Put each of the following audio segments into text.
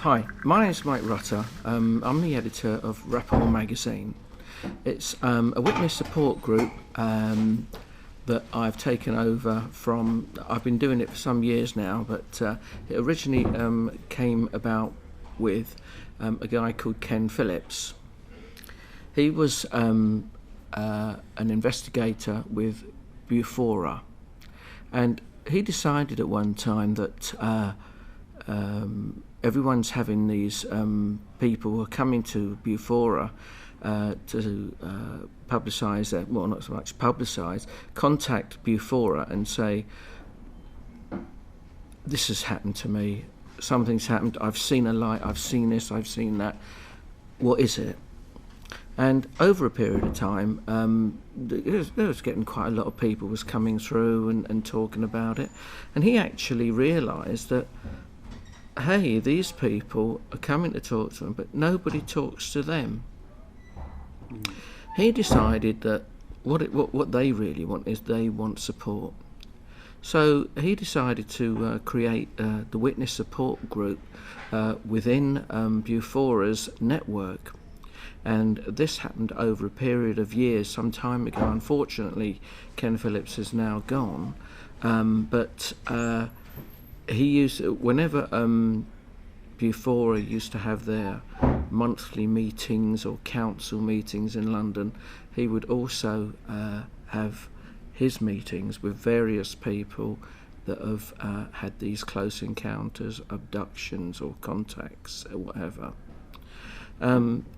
Hi, my name is Mike Rutter. I'm the editor of Rapport magazine. It's a witness support group that I've taken over from. I've been doing it for some years now, but it originally came about with a guy called Ken Phillips. He was an investigator with Bufora, and he decided at one time that everyone's having these people who are coming to Bufora to publicise, well, not so much publicise, contact Bufora and say, this has happened to me, something's happened, I've seen a light, I've seen this, I've seen that, what is it? And over a period of time, there was getting quite a lot of people was coming through and talking about it, and he actually realised that, hey, these people are coming to talk to him, but nobody talks to them. He decided that what they really want is they want support. So he decided to create the witness support group within Bufora's network. And this happened over a period of years, some time ago. Unfortunately, Ken Phillips is now gone, but he used, whenever Bufora used to have their monthly meetings or council meetings in London, he would also have his meetings with various people that have had these close encounters, abductions or contacts or whatever.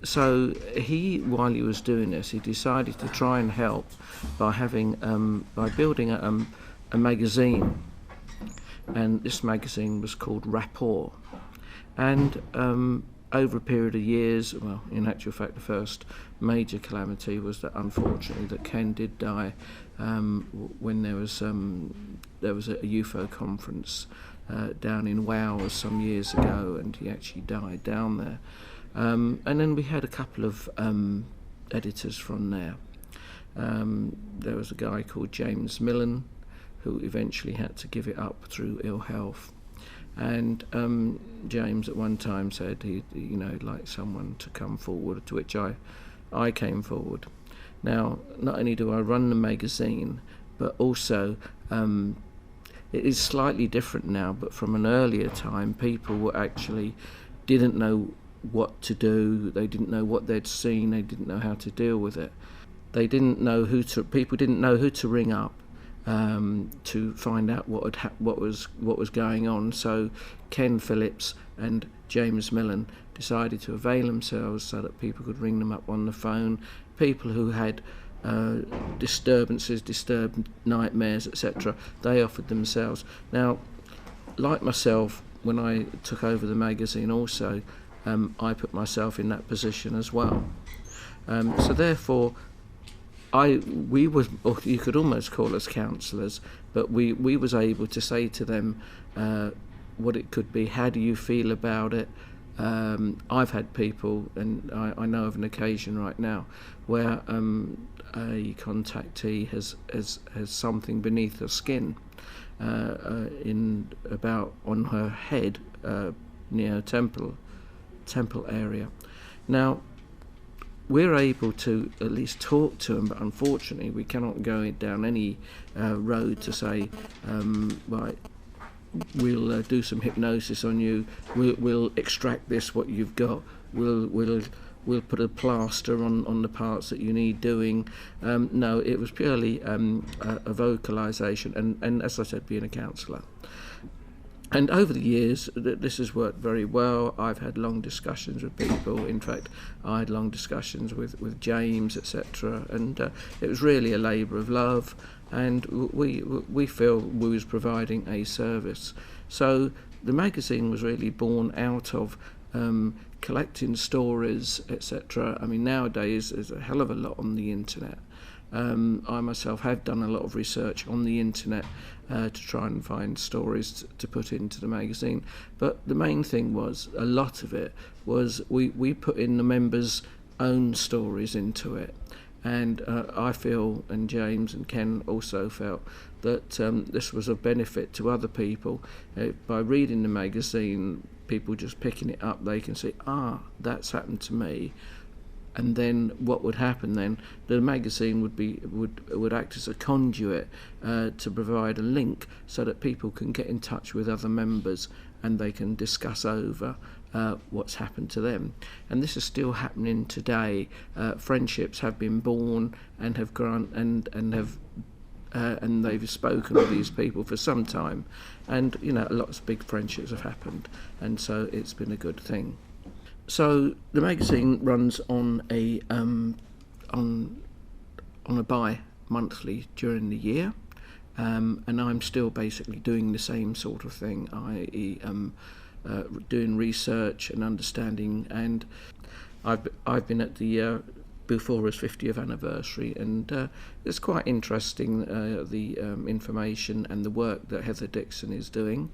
So he, while he was doing this, he decided to try and help by having by building a magazine, and this magazine was called Rapport. And over a period of years, well, in actual fact, the first major calamity was that, unfortunately, that Ken did die when there was a UFO conference down in Wales some years ago, and he actually died down there. And then we had a couple of editors from there. There was a guy called James Millen, who eventually had to give it up through ill health. And James at one time said he'd like someone to come forward, to which I came forward. Now, not only do I run the magazine, but also it is slightly different now, but from an earlier time, people were actually didn't know what to do, they didn't know what they'd seen, they didn't know how to deal with it. They didn't know people didn't know who to ring up to find out what was going on. So Ken Phillips and James Millen decided to avail themselves so that people could ring them up on the phone. People who had disturbances, disturbed nightmares, etc., they offered themselves. Now, like myself, when I took over the magazine also, I put myself in that position as well. So therefore, we were, or you could almost call us counsellors, but we was able to say to them what it could be. How do you feel about it? I've had people, and I know of an occasion right now where a contactee has something beneath her skin, on her head, near her temple area. Now, we're able to at least talk to them, but unfortunately we cannot go down any road to say, right, we'll do some hypnosis on you, we'll extract this, what you've got, we'll put a plaster on the parts that you need doing. No, it was purely a vocalisation, and as I said, being a counsellor. And over the years, this has worked very well. I've had long discussions with people. In fact, I had long discussions with James, etc. And it was really a labour of love. And we feel we was providing a service. So the magazine was really born out of collecting stories, etc. I mean, nowadays there's a hell of a lot on the internet. I myself have done a lot of research on the internet to try and find stories to put into the magazine. But the main thing was, a lot of it was we put in the members' own stories into it. And I feel, and James and Ken also felt, that this was of benefit to other people. By reading the magazine, people just picking it up, they can see, that's happened to me. And then what would happen then? The magazine would act as a conduit to provide a link so that people can get in touch with other members and they can discuss over what's happened to them. And this is still happening today. Friendships have been born and have grown and they've spoken to these people for some time, and lots of big friendships have happened, and so it's been a good thing. So the magazine runs on a bi-monthly during the year, and I'm still basically doing the same sort of thing, i.e. Doing research and understanding, and I've been at the UFO's 50th anniversary, and it's quite interesting, the information and the work that Heather Dixon is doing,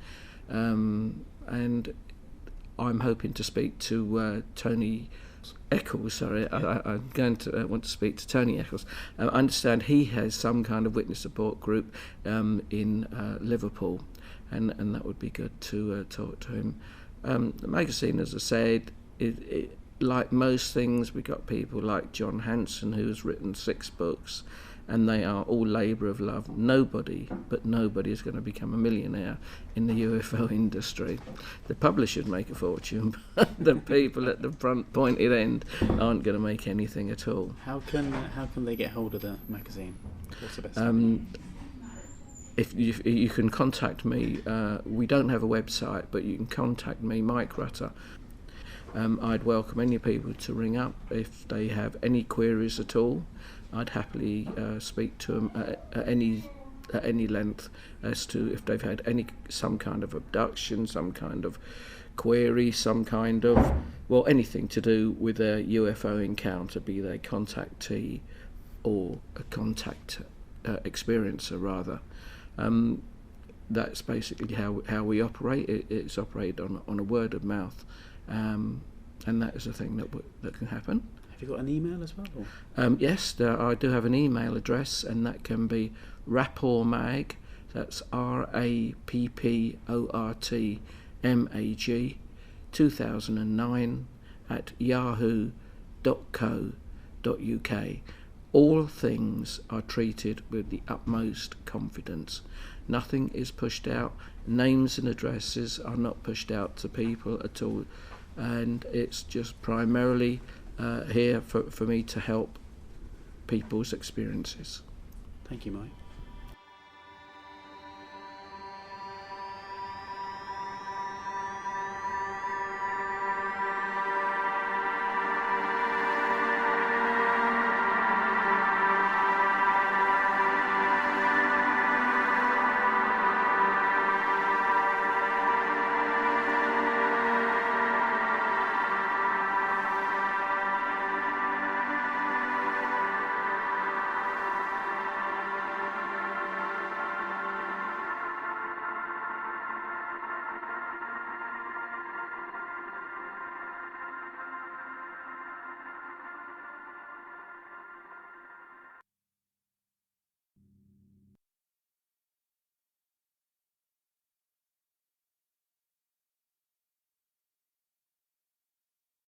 and I'm hoping to speak to Tony Eccles. Sorry, I'm going to want to speak to Tony Eccles. I understand he has some kind of witness support group in Liverpool, and that would be good to talk to him. The magazine, as I said, it like most things, we got people like John Hanson, who's written 6 books, and they are all labour of love. Nobody is going to become a millionaire in the UFO industry. The publishers make a fortune, but the people at the front pointed end aren't going to make anything at all. How can they get hold of the magazine? What's the best? If you can contact me, we don't have a website, but you can contact me, Mike Rutter. I'd welcome any people to ring up if they have any queries at all. I'd happily speak to them at any length as to if they've had some kind of abduction, some kind of query, some kind of anything to do with a UFO encounter, be they contactee or a contact experiencer rather. That's basically how we operate. It's operated on a word of mouth. And that is a thing that can happen. Have you got an email as well? Yes, I do have an email address, and that can be rapportmag, that's RAPPORTMAG 2009 at yahoo.co.uk. All things are treated with the utmost confidence. Nothing is pushed out. Names and addresses are not pushed out to people at all. And it's just primarily here for me to help people's experiences. Thank you, Mike.